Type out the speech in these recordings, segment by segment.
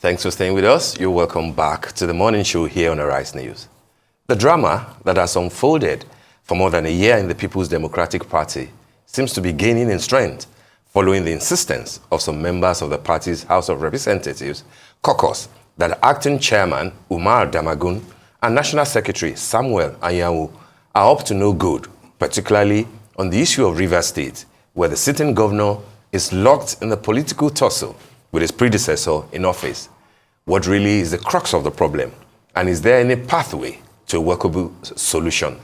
Thanks for staying with us. You're welcome back to the morning show here on Arise News. The drama that has unfolded for more than a year in the People's Democratic Party seems to be gaining in strength following the insistence of some members of the party's House of Representatives caucus that acting chairman Umar Damagun and National Secretary Samuel Anyanwu are up to no good, particularly on the issue of Rivers State, where the sitting governor is locked in the political tussle with his predecessor in office. What really is the crux of the problem? And is there any pathway to a workable solution?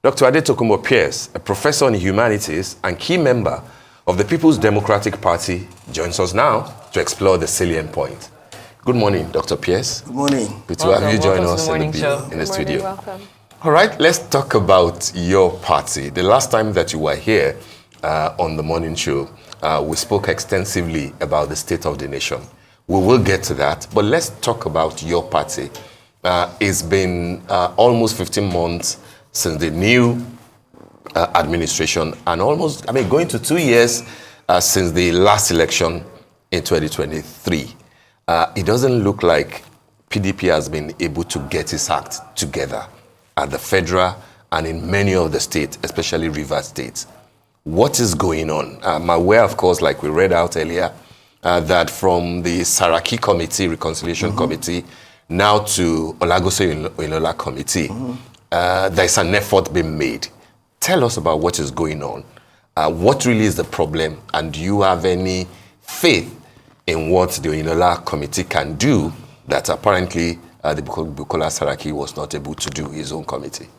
Dr. Adetokunbo Pearse, a professor in humanities and key member of the People's Democratic Party, joins us now to explore the salient point. Good morning, Dr. Pearse. Good morning. Good to have you join us in the studio. Welcome. All right, let's talk about your party. The last time that you were here on the morning show, we spoke extensively about the state of the nation. We will get to that, but let's talk about your party. It's been almost 15 months since the new administration and going to 2 years since the last election in 2023. It doesn't look like PDP has been able to get its act together at the federal and in many of the states, especially Rivers State. What is going on? I'm aware, of course, like we read out earlier, that from the Saraki Committee, Reconciliation Committee, now to Olagose Inola Committee, there's an effort being made. Tell us about what is going on. What really is the problem? And do you have any faith in what the Inola Committee can do that apparently the Bukola Saraki was not able to do his own committee?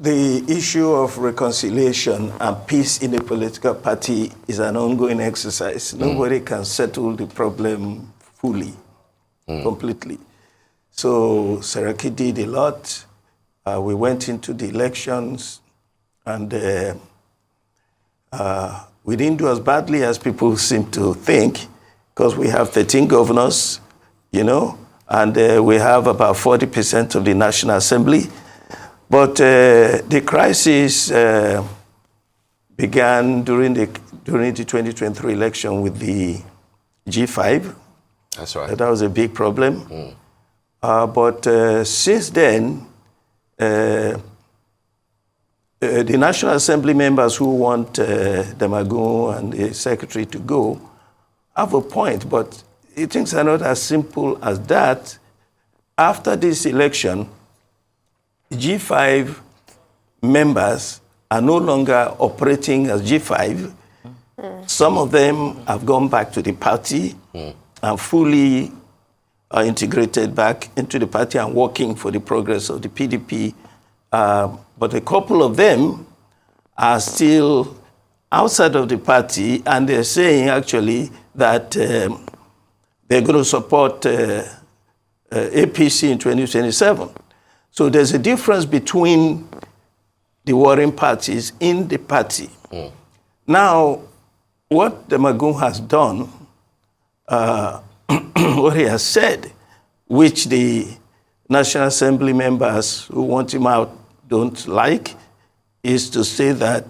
The issue of reconciliation and peace in the political party is an ongoing exercise. Nobody can settle the problem fully, completely. So Saraki did a lot. We went into the elections and we didn't do as badly as people seem to think because we have 13 governors, and we have about 40% of the National Assembly. But the crisis began during the 2023 election with the G5. That's right. That was a big problem. But since then, the National Assembly members who want Damagun and the Secretary to go have a point, but things are not as simple as that. After this election, G5 members are no longer operating as G5. Some of them have gone back to the party and fully integrated back into the party and working for the progress of the PDP. But a couple of them are still outside of the party, and they're saying actually that they're going to support APC in 2027. So there's a difference between the warring parties in the party. Now, what Damagun has done, what he has said, which the National Assembly members who want him out don't like, is to say that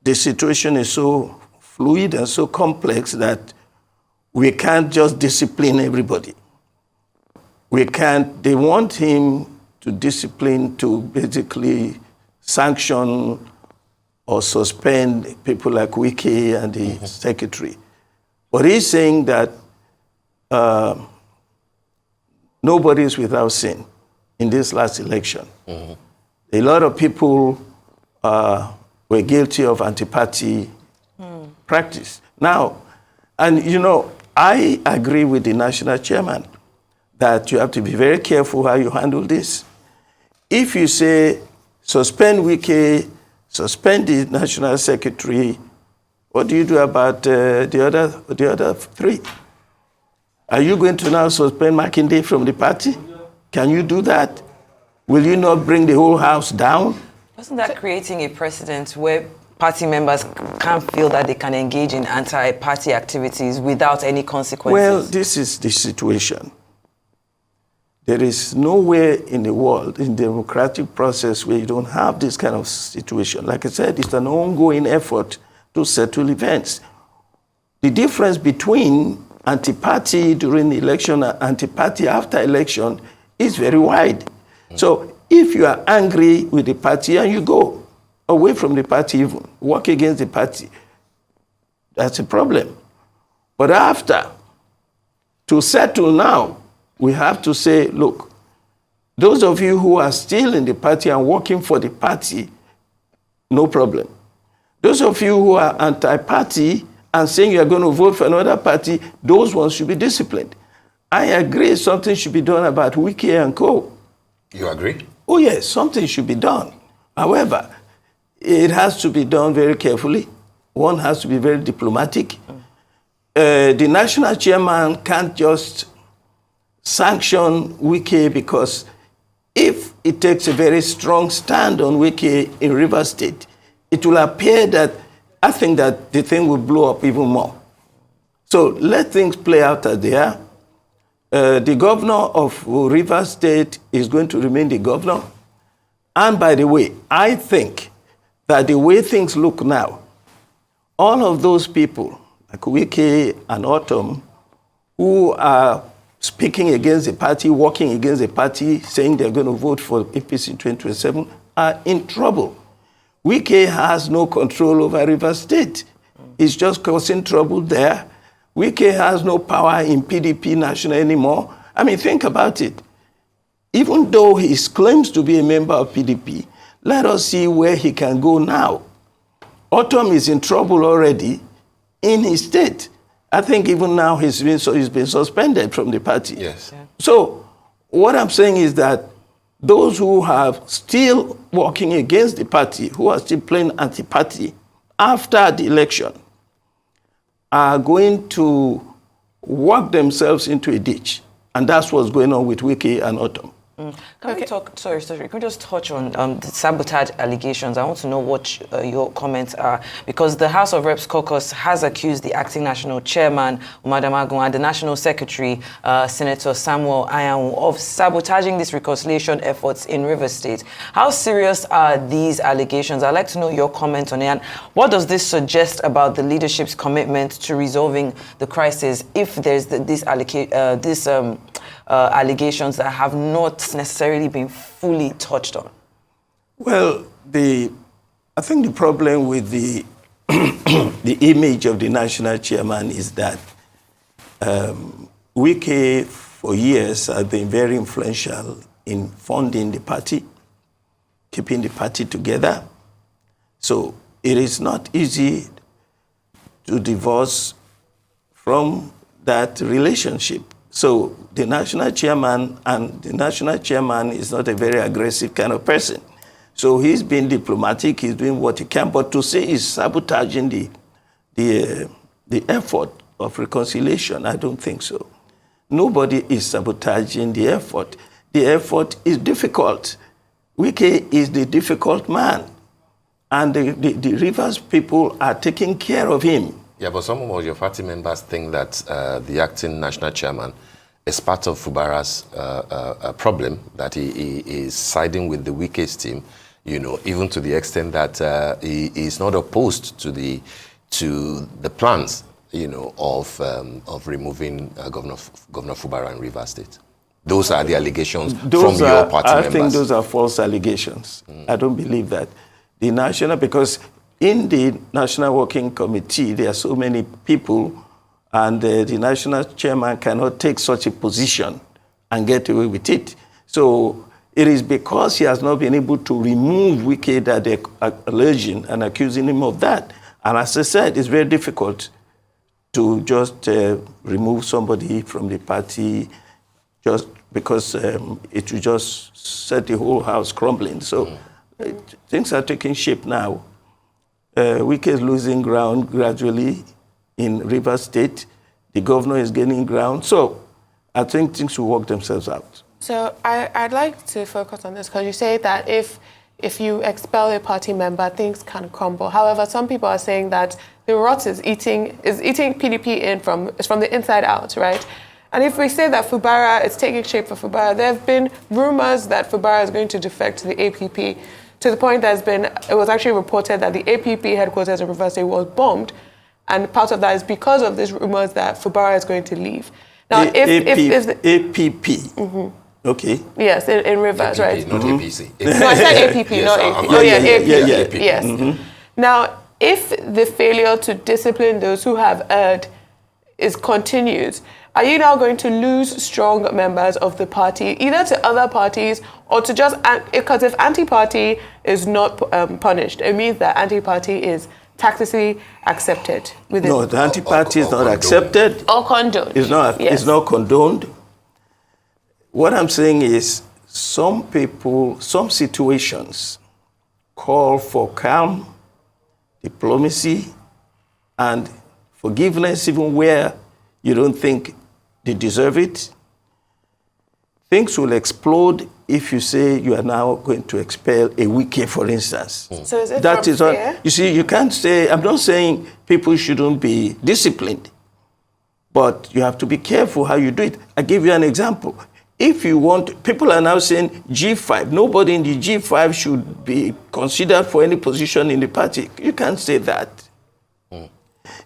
the situation is so fluid and so complex that we can't just discipline everybody. They want him to discipline, to basically sanction or suspend people like Wiki and the secretary. But he's saying that nobody is without sin in this last election. A lot of people were guilty of anti-party practice. Now, I agree with the national chairman that you have to be very careful how you handle this. If you say, suspend Wiki, suspend the national secretary, what do you do about the other three? Are you going to now suspend Makinde from the party? Can you do that? Will you not bring the whole house down? Wasn't that creating a precedent where party members can't feel that they can engage in anti-party activities without any consequences? Well, this is the situation. There is nowhere in the world, in the democratic process, where you don't have this kind of situation. Like I said, it's an ongoing effort to settle events. The difference between anti-party during the election and anti-party after election is very wide. So if you are angry with the party and you go away from the party even, work against the party, that's a problem. But after, to settle now, we have to say, look, those of you who are still in the party and working for the party, no problem. Those of you who are anti-party and saying you are going to vote for another party, those ones should be disciplined. I agree something should be done about Wiki and co. You agree? Oh yes, something should be done. However, it has to be done very carefully. One has to be very diplomatic. The national chairman can't just sanction Wiki, because if it takes a very strong stand on Wiki in Rivers State, it will appear that I think that the thing will blow up even more. So let things play out as they are. The governor of Rivers State is going to remain the governor. And by the way, I think that the way things look now, all of those people, like Wiki and Autumn, who are speaking against the party, working against the party, saying they're going to vote for APC in 2027, are in trouble. Wiki has no control over Rivers State. He's just causing trouble there. Wiki has no power in PDP national anymore. I mean, think about it. Even though he claims to be a member of PDP, let us see where he can go now. Autumn is in trouble already in his state. I think even now he's been suspended from the party. Yes. Yeah. So what I'm saying is that those who have still working against the party, who are still playing anti-party after the election, are going to work themselves into a ditch. And that's what's going on with Wiki and Autumn. Can we talk, sorry, can we just touch on the sabotage allegations? I want to know what your comments are, because the House of Reps caucus has accused the acting national chairman, Madam Agun, and the national secretary, Senator Samuel Ayanwu, of sabotaging these reconciliation efforts in Rivers State. How serious are these allegations? I'd like to know your comment on it. And what does this suggest about the leadership's commitment to resolving the crisis if there's these allegations that have not necessarily been fully touched on? Well, I think the problem with the the image of the national chairman is that Wiki for years has been very influential in funding the party, keeping the party together. So it is not easy to divorce from that relationship. So the national chairman is not a very aggressive kind of person. So he's being diplomatic, he's doing what he can, but to say he's sabotaging the effort of reconciliation, I don't think so. Nobody is sabotaging the effort. The effort is difficult. Wiki is the difficult man, and the Rivers people are taking care of him. Yeah, but some of your party members think that the acting national chairman is part of Fubara's problem, that he is siding with the Wike's team, you know, even to the extent that he is not opposed to the plans, you know, of removing Governor Fubara in Rivers State. Those are the allegations from your party members. I think those are false allegations. I don't believe that. The national, because in the National Working Committee, there are so many people, and the national chairman cannot take such a position and get away with it. So it is because he has not been able to remove Wiki that they're alleging and accusing him of that. And as I said, it's very difficult to just remove somebody from the party just because it will just set the whole house crumbling. So things are taking shape now. Wiki is losing ground gradually in Rivers State. The governor is gaining ground. So I think things will work themselves out. So I'd like to focus on this because you say that if you expel a party member, things can crumble. However, some people are saying that the rot is eating PDP in from the inside out, right? And if we say that Fubara is taking shape for Fubara, there have been rumors that Fubara is going to defect to the APP, to the point that it was actually reported that the APP headquarters in Rivers State was bombed. And part of that is because of these rumors that Fubara is going to leave. Now, if the APP. Okay. Yes, in Rivers, APP, right? not APC. No, I said APP, Yes, not I'm AP. Oh, yeah, APP. APP. Yes. Now, if the failure to discipline those who have erred is continued, are you now going to lose strong members of the party, either to other parties or to just, because if anti-party is not punished, it means that anti-party is tacitly accepted within. No, the anti-party is not accepted. Or condoned. It's not condoned. What I'm saying is some people, some situations call for calm, diplomacy, and forgiveness even where you don't think they deserve it. Things will explode if you say you are now going to expel a wiki, for instance. So is it That from is not, fear? you see, you can't say, I'm not saying people shouldn't be disciplined, but you have to be careful how you do it. I give you an example. If you want, people are now saying G5, nobody in the G5 should be considered for any position in the party. You can't say that.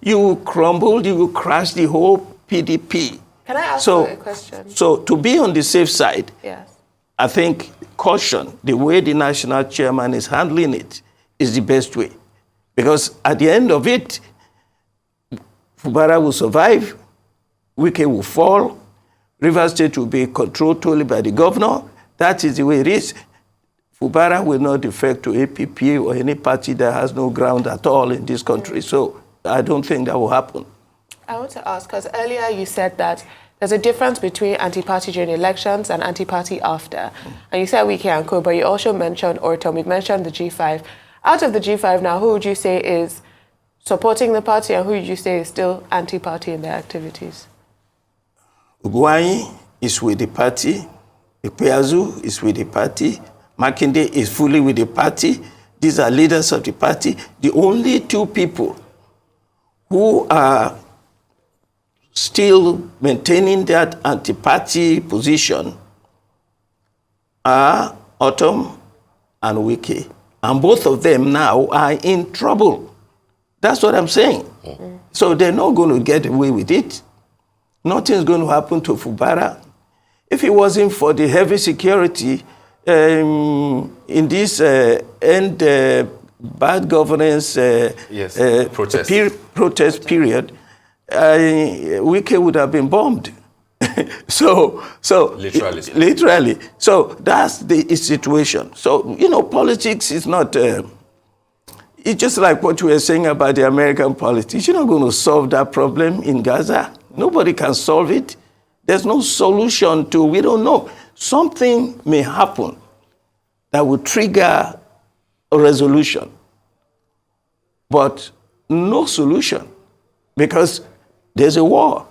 You will crumble, you will crash the whole PDP. Can I ask you a question? So to be on the safe side, Yes. I think caution, the way the national chairman is handling it, is the best way. Because at the end of it, Fubara will survive, Wike will fall, Rivers State will be controlled totally by the governor. That is the way it is. Fubara will not defect to APP or any party that has no ground at all in this country. So I don't think that will happen. I want to ask, because earlier you said that there's a difference between anti-party during elections and anti-party after. And you said Wike and Co, but you also mentioned Ortom, you mentioned the G5. Out of the G5 now, who would you say is supporting the party and who would you say is still anti-party in their activities? Ugwai is with the party. Pearse is with the party. Makinde is fully with the party. These are leaders of the party. The only two people who are still maintaining that anti-party position are Ortom and Wike. And both of them now are in trouble. That's what I'm saying. So they're not going to get away with it. Nothing's going to happen to Fubara. If it wasn't for the heavy security in this bad governance protest period, Wike would have been bombed. so literally. So that's the situation. So, you know, politics is not... it's just like what you were saying about the American politics. You're not going to solve that problem in Gaza. Nobody can solve it. There's no solution to, we don't know. Something may happen that will trigger a resolution, but no solution because there's a war.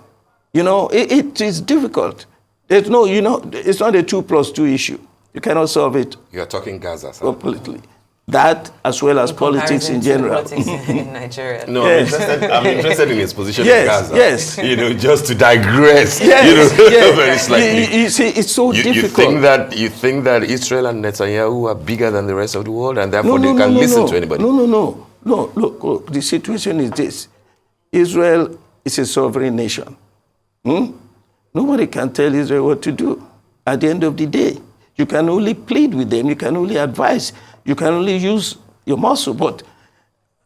You know, it is difficult. There's no, you know, it's not a 2+2 issue. You cannot solve it. You're talking Gaza, sir. Completely. That, as well as politics in general. Politics in Nigeria. No, Yes. I'm interested in his position Yes, in Gaza. yes. You know, just to digress. Yes, you know, yes. very slightly. You see, it's so You difficult. think that Israel and Netanyahu are bigger than the rest of the world, and therefore they can listen to anybody? No. Look, the situation is this. Israel is a sovereign nation. Nobody can tell Israel what to do. At the end of the day, you can only plead with them. You can only advise. You can only use your muscle. But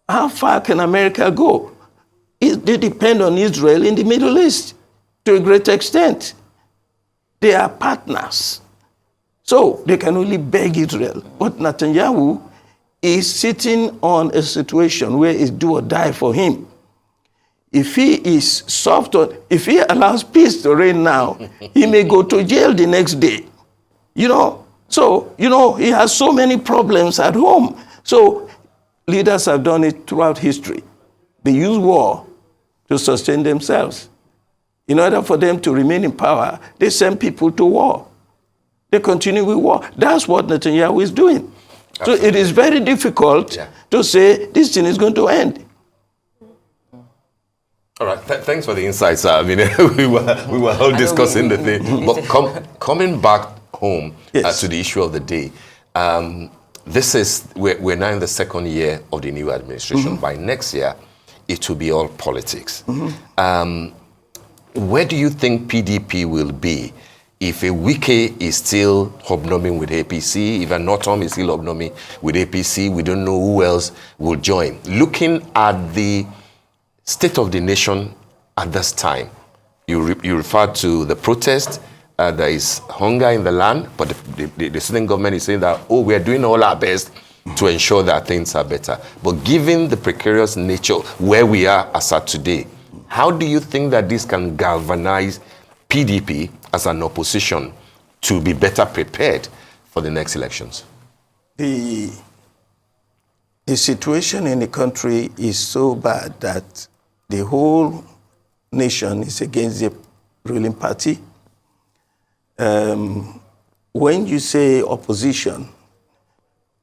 how far can America go? They depend on Israel in the Middle East to a great extent. They are partners. So they can only beg Israel. But Netanyahu is sitting on a situation where it's do or die for him. If he is soft on, if he allows peace to reign now, he may go to jail the next day. You know, so, you know, he has so many problems at home. So leaders have done it throughout history. They use war to sustain themselves. In order for them to remain in power, they send people to war. They continue with war. That's what Netanyahu is doing. Absolutely. So it is very difficult to say this thing is going to end. All right, thanks for the insights. I mean, we were all discussing the thing. But coming back home to the issue of the day, we're now in the second year of the new administration. By next year, it will be all politics. Where do you think PDP will be if a Wike is still hobnobbing with APC, if a Norton is still hobnobbing with APC, we don't know who else will join? Looking at the state of the nation at this time, you referred to the protest, there is hunger in the land, but the sitting government is saying that, oh, we are doing all our best to ensure that things are better. But given the precarious nature where we are as at today, how do you think that this can galvanize PDP as an opposition to be better prepared for the next elections? The situation in the country is so bad that the whole nation is against the ruling party. When you say opposition,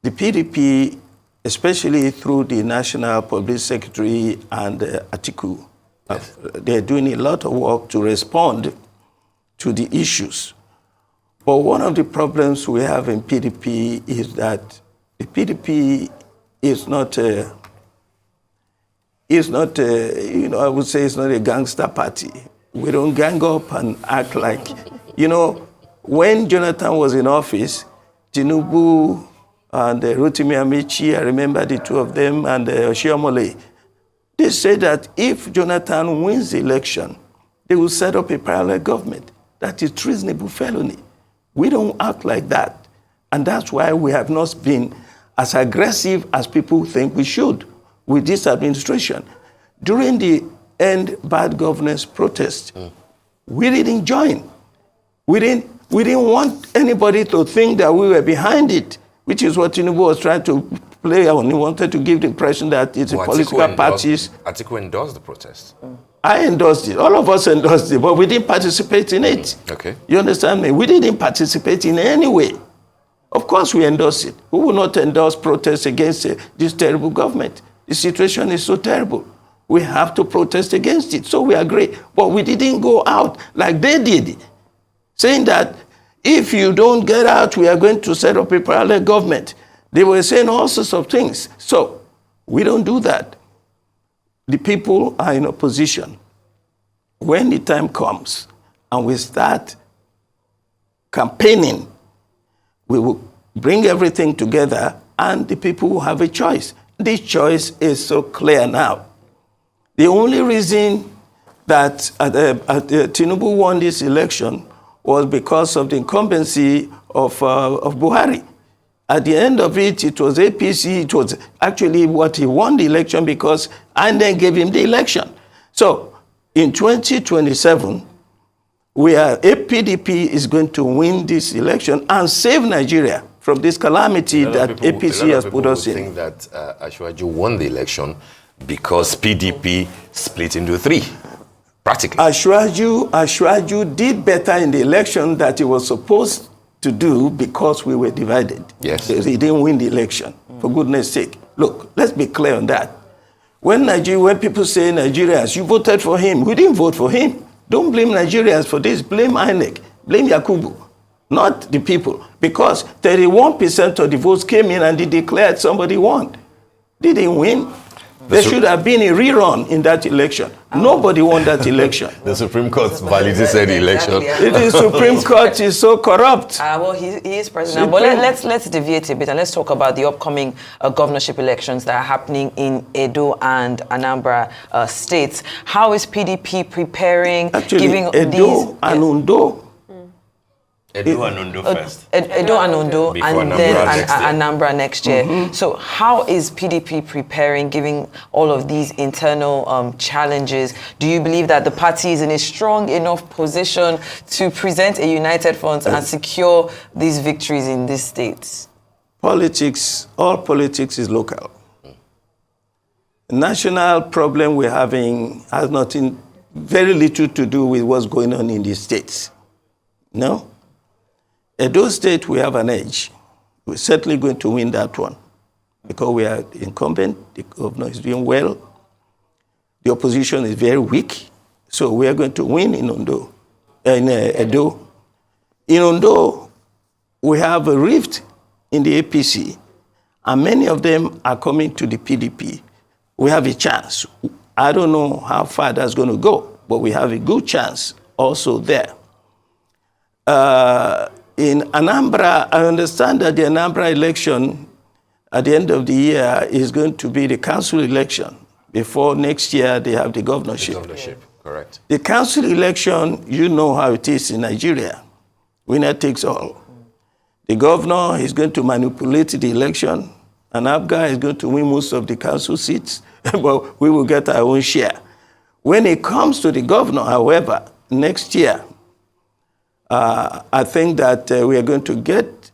the PDP, especially through the National Public Secretary and Atiku, yes, they're doing a lot of work to respond to the issues. But one of the problems we have in PDP is that the PDP is not I would say it's not a gangster party. We don't gang up and act like, when Jonathan was in office, Tinubu and Rotimi Amici, I remember the two of them, and Oshiomhole, they said that if Jonathan wins the election, they will set up a parallel government. That is treasonable felony. We don't act like that. And that's why we have not been as aggressive as people think we should with this administration. During the End Bad Governance protest, we didn't join. We didn't want anybody to think that we were behind it, which is what Tinubu was trying to play on. He wanted to give the impression that it's a political parties. Atiku endorsed the protest. I endorsed it. All of us endorsed it, but we didn't participate in it. Okay. You understand me? We didn't participate in any way. Of course we endorse it. We will not endorse protests against this terrible government. The situation is so terrible. We have to protest against it. So we agree. But we didn't go out like they did, saying that if you don't get out, we are going to set up a parallel government. They were saying all sorts of things. So we don't do that. The people are in opposition. When the time comes and we start campaigning, we will bring everything together and the people will have a choice. This choice is so clear now. The only reason that Tinubu won this election was because of the incumbency of Buhari. At the end of it, it was APC. It was actually what he won the election because and then gave him the election. So in 2027, PDP is going to win this election and save Nigeria from this calamity that APC has put us in. I think that Ashwaju won the election because PDP split into three, practically. Ashwaju did better in the election that he was supposed to do because we were divided. Yes. He didn't win the election, for goodness sake. Look, let's be clear on that. When people say Nigerians, you voted for him, we didn't vote for him. Don't blame Nigerians for this. Blame INEC. Blame Yakubu, not the people. Because 31% of the votes came in and they declared somebody won. They didn't win. There should have been a rerun in that election. Nobody won that election. The Supreme Court validated the election. The Supreme Court is so corrupt. Well, he is president. But let's deviate a bit and let's talk about the upcoming governorship elections that are happening in Edo and Anambra states. How is PDP preparing? Actually, Edo and Ondo. Edo and Ondo first. Edo and Ondo, and then Anambra next year. Mm-hmm. So how is PDP preparing, given all of these internal challenges? Do you believe that the party is in a strong enough position to present a united front and secure these victories in these states? Politics, all politics is local. The national problem we're having has very little to do with what's going on in the states. No? Edo State, we have an edge. We're certainly going to win that one because we are incumbent. The governor is doing well. The opposition is very weak. So we are going to win in Edo. In Ondo, we have a rift in the APC, and many of them are coming to the PDP. We have a chance. I don't know how far that's going to go, but we have a good chance also there. In Anambra, I understand that the Anambra election at the end of the year is going to be the council election. Before next year, they have the governorship. The governorship, correct. The council election, you know how it is in Nigeria. Winner takes all. The governor is going to manipulate the election, and Abga is going to win most of the council seats, but we will get our own share. When it comes to the governor, however, next year, I think that we are going to get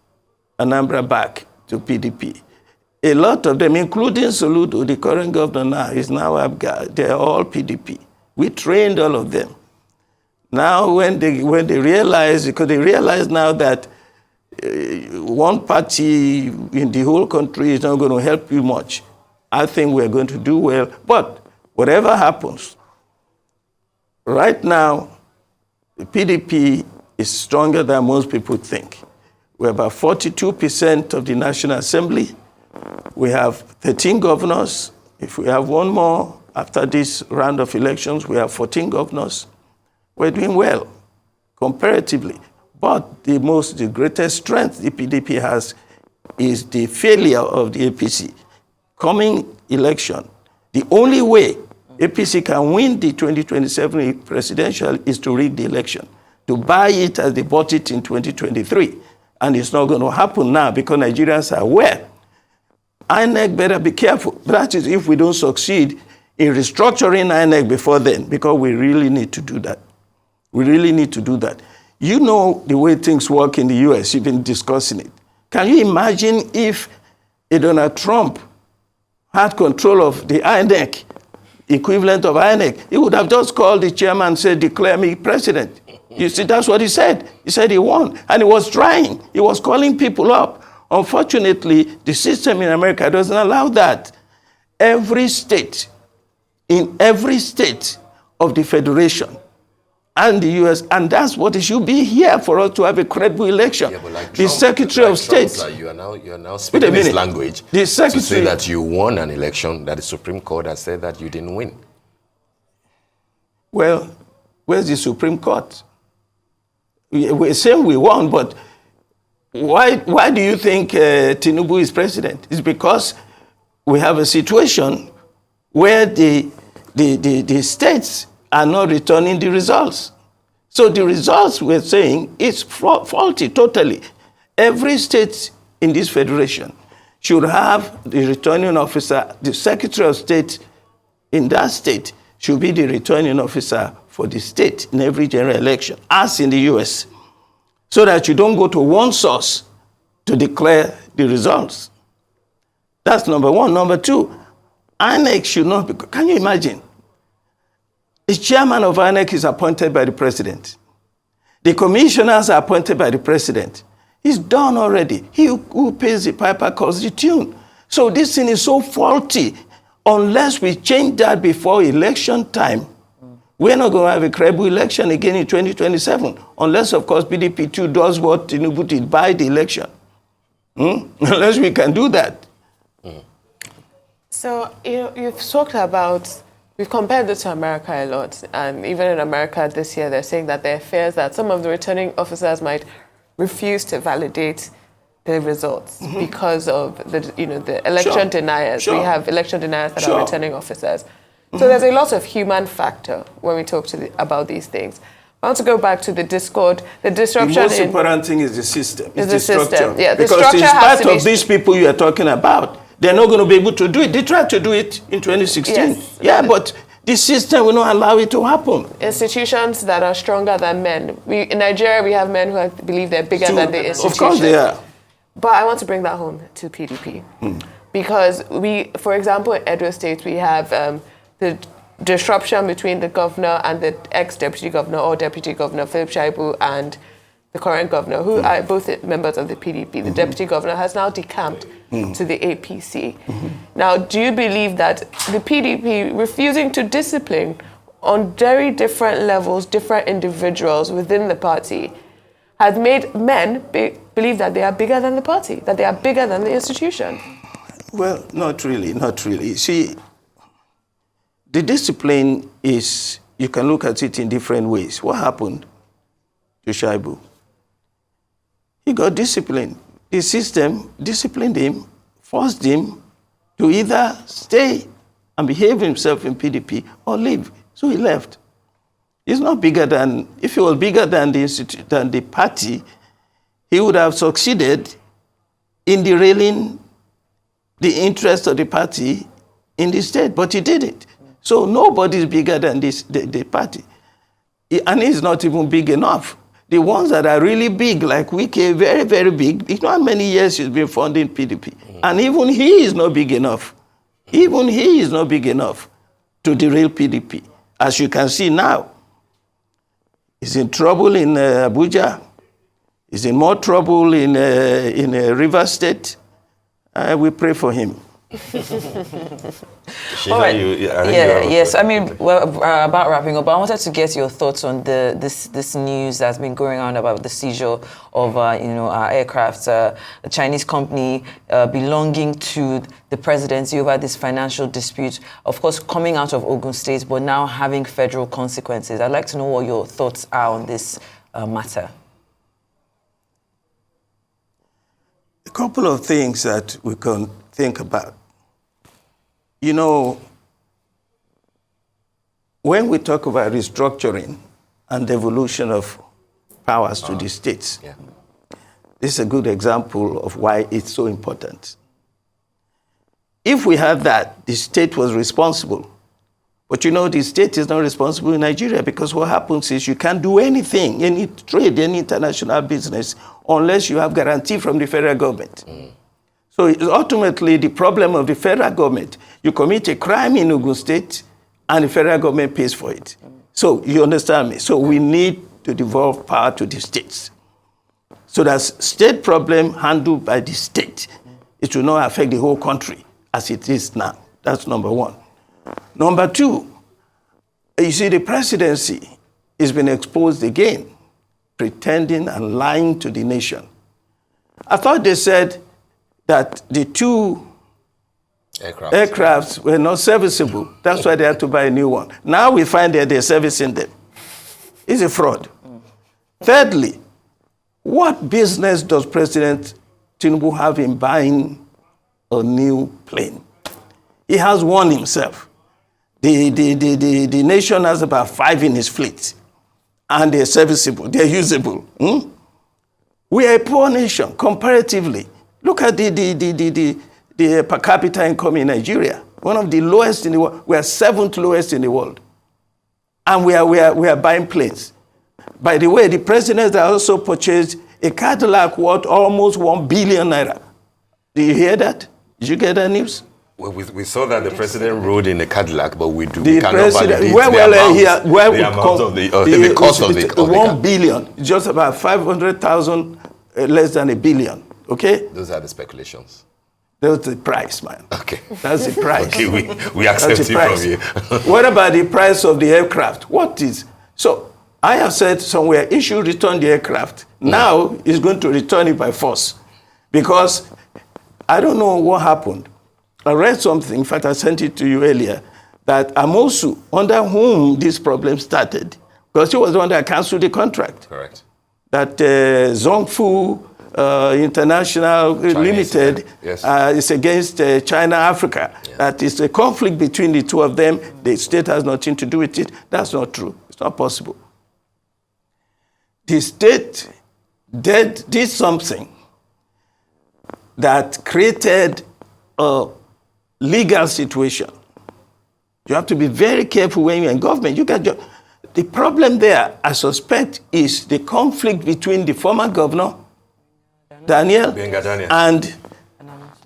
Anambra back to PDP. A lot of them, including Soludo, the current governor now, is now Abga. They're all PDP. We trained all of them. Now, when they realize, because they realize now that one party in the whole country is not going to help you much, I think we're going to do well. But whatever happens, right now, the PDP is stronger than most people think. We're about 42% of the National Assembly. We have 13 governors. If we have one more after this round of elections, we have 14 governors. We're doing well, comparatively. But the greatest strength the PDP has is the failure of the APC. Coming election, the only way APC can win the 2027 presidential is to rig the election, to buy it as they bought it in 2023. And it's not going to happen now because Nigerians are aware. INEC better be careful. That is if we don't succeed in restructuring INEC before then, because we really need to do that. We really need to do that. You know the way things work in the US, you've been discussing it. Can you imagine if Donald Trump had control of the INEC, equivalent of INEC? He would have just called the chairman and said, declare me president. You see, that's what he said. He said he won. And he was trying. He was calling people up. Unfortunately, the system in America doesn't allow that. Every state, in every state of the Federation, and the US, and that's what it should be here for us to have a credible election. Yeah, but like the Secretary of State. You are now speaking this language to say that you won an election that the Supreme Court has said that you didn't win. Well, where's the Supreme Court? We're saying we won, but why do you think Tinubu is president? It's because we have a situation where the states are not returning the results. So the results we're saying is faulty totally. Every state in this federation should have the returning officer, the Secretary of State in that state should be the returning officer for the state in every general election, as in the US, so that you don't go to one source to declare the results. That's number one. Number two, INEC should not be, can you imagine? The chairman of INEC is appointed by the president. The commissioners are appointed by the president. It's done already. He who pays the piper calls the tune. So this thing is so faulty. Unless we change that before election time, we're not going to have a credible election again in 2027. Unless, of course, PDP too does what Tinubu did, buy the election. Unless we can do that. So, you've talked about, we've compared this to America a lot, and even in America this year, they're saying that there are fears that some of the returning officers might refuse to validate the results because of the election deniers. We have election deniers that are returning officers. So there's a lot of human factor when we talk about these things. I want to go back to the discord, the disruption. The most important thing is the system. It's the structure. System. Yeah, because in spite of these people you are talking about, they're not going to be able to do it. They tried to do it in 2016. Yes. Yeah, but the system will not allow it to happen. Institutions that are stronger than men. In Nigeria, we have men who believe they're bigger than the institution. Of course they are. But I want to bring that home to PDP. Because for example, in Edo State, we have the disruption between the governor and the ex-deputy governor or deputy governor, Philip Shaibu, and the current governor, who are both members of the PDP. The deputy governor has now decamped to the APC. Now, do you believe that the PDP refusing to discipline on very different levels, different individuals within the party, has made men believe that they are bigger than the party, that they are bigger than the institution? Well, not really, not really. See, the discipline is, you can look at it in different ways. What happened to Shaibu? He got disciplined. The system disciplined him, forced him to either stay and behave himself in PDP or leave. So he left. He's not bigger than, if he was bigger than the party, he would have succeeded in derailing the interest of the party in the state, but he didn't. So nobody is bigger than the party. And he's not even big enough. The ones that are really big, like Wike, very, very big, you know how many years he's been funding PDP. And even he is not big enough. Even he is not big enough to derail PDP. As you can see now, he's in trouble in Abuja. He's in more trouble in River State. We pray for him. All right. Yes. I mean, we're about wrapping up, but I wanted to get your thoughts on this news that's been going on about the seizure of our aircraft. A Chinese company belonging to the presidency over this financial dispute, of course, coming out of Ogun State, but now having federal consequences. I'd like to know what your thoughts are on this matter. A couple of things that we can think about. You know, when we talk about restructuring and devolution of powers to the states, this is a good example of why it's so important. If we had that, the state was responsible. But you know, the state is not responsible in Nigeria, because what happens is you can't do anything, any trade, any international business, unless you have guarantee from the federal government. So it's ultimately the problem of the federal government. You commit a crime in Ogun State, and the federal government pays for it. So you understand me? So we need to devolve power to the states. So that's state problem handled by the state. It will not affect the whole country as it is now. That's number one. Number two, you see, the presidency has been exposed again, pretending and lying to the nation. I thought they said that the two aircrafts were not serviceable. That's why they had to buy a new one. Now we find that they're servicing them. It's a fraud. Thirdly, what business does President Tinubu have in buying a new plane? He has one himself. The nation has about 5 in his fleet, and they're serviceable, they're usable. We are a poor nation comparatively. Look at the per capita income in Nigeria, one of the lowest in the world. We are 7th lowest in the world, and we are buying planes. By the way, the president has also purchased a Cadillac worth almost 1 billion naira. Do you hear that? Did you get that news? Well, we saw that the president rode in a Cadillac, but we cannot validate the cost of the 1 billion, just about 500,000 less than a billion. Okay? Those are the speculations. That's the price, man. Okay. That's the price. Okay, we accept it from you. What about the price of the aircraft? What is? So I have said somewhere, he should return the aircraft. Now he's going to return it by force. Because I don't know what happened. I read something, in fact, I sent it to you earlier, that Amosu, under whom this problem started, because he was the one that canceled the contract. Correct. That Zhongfu International Limited is against China Africa. Yeah. That is a conflict between the two of them. The state has nothing to do with it. That's not true. It's not possible. The state did something that created a legal situation. You have to be very careful when you're in government. The problem there, I suspect, is the conflict between the former governor, Daniel, and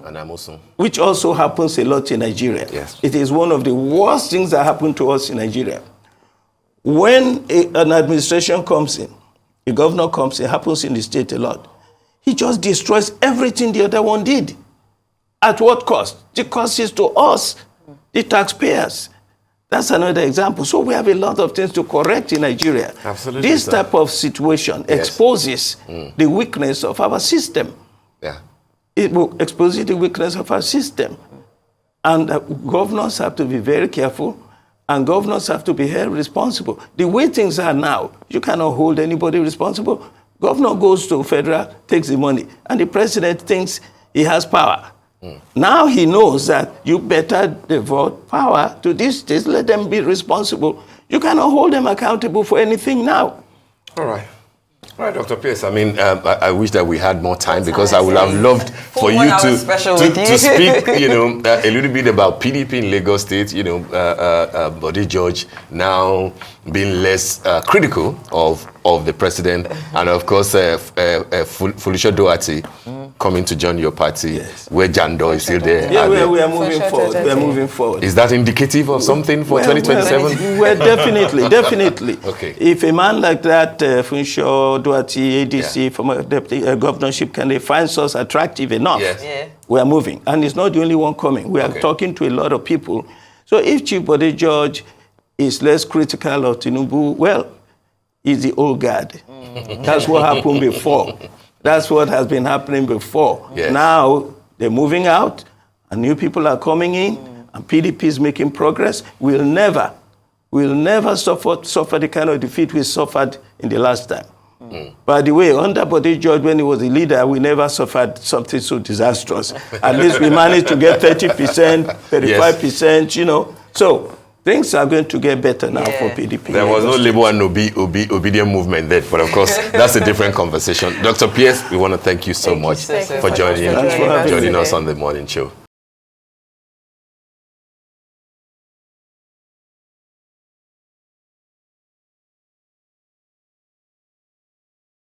Amosu, which also happens a lot in Nigeria. Yes. It is one of the worst things that happen to us in Nigeria. When an administration comes in, a governor comes in, it happens in the state a lot, he just destroys everything the other one did. At what cost? The cost is to us, the taxpayers. That's another example. So we have a lot of things to correct in Nigeria. Absolutely. This type of situation exposes the weakness of our system. Yeah. It will expose the weakness of our system. And governors have to be very careful. And governors have to be held responsible. The way things are now, you cannot hold anybody responsible. Governor goes to federal, takes the money, and the president thinks he has power. Now he knows that you better devote power to these states, let them be responsible. You cannot hold them accountable for anything now. All right. All right, Dr. Pearse, I mean, I wish that we had more time because I would have loved for you to speak, you know, a little bit about PDP in Lagos State, you know, Body George now being less critical of the president, and of course, Felicia Doherty coming to join your party, where Jando is still there. Yeah, we are moving forward. We are moving forward. Is that indicative of something for 2027? Well, definitely. Okay. If a man like that, Felicia Doherty, ADC, from a deputy governorship candidate, finds us attractive enough, we are moving. And it's not the only one coming. We are talking to a lot of people. So if Chief Body George is less critical of Tinubu, well, he's the old guard. That's what happened before. That's what has been happening before. Yes. Now they're moving out, and new people are coming in, and PDP is making progress. We'll never suffer the kind of defeat we suffered in the last time. By the way, under Body George, when he was the leader, we never suffered something so disastrous. At least we managed to get 30%, 35%, you know. So things are going to get better now for PDP. There was no Labour and obedient movement then, but of course, that's a different conversation. Dr. Pearse, we want to thank you so much for joining us on the morning show.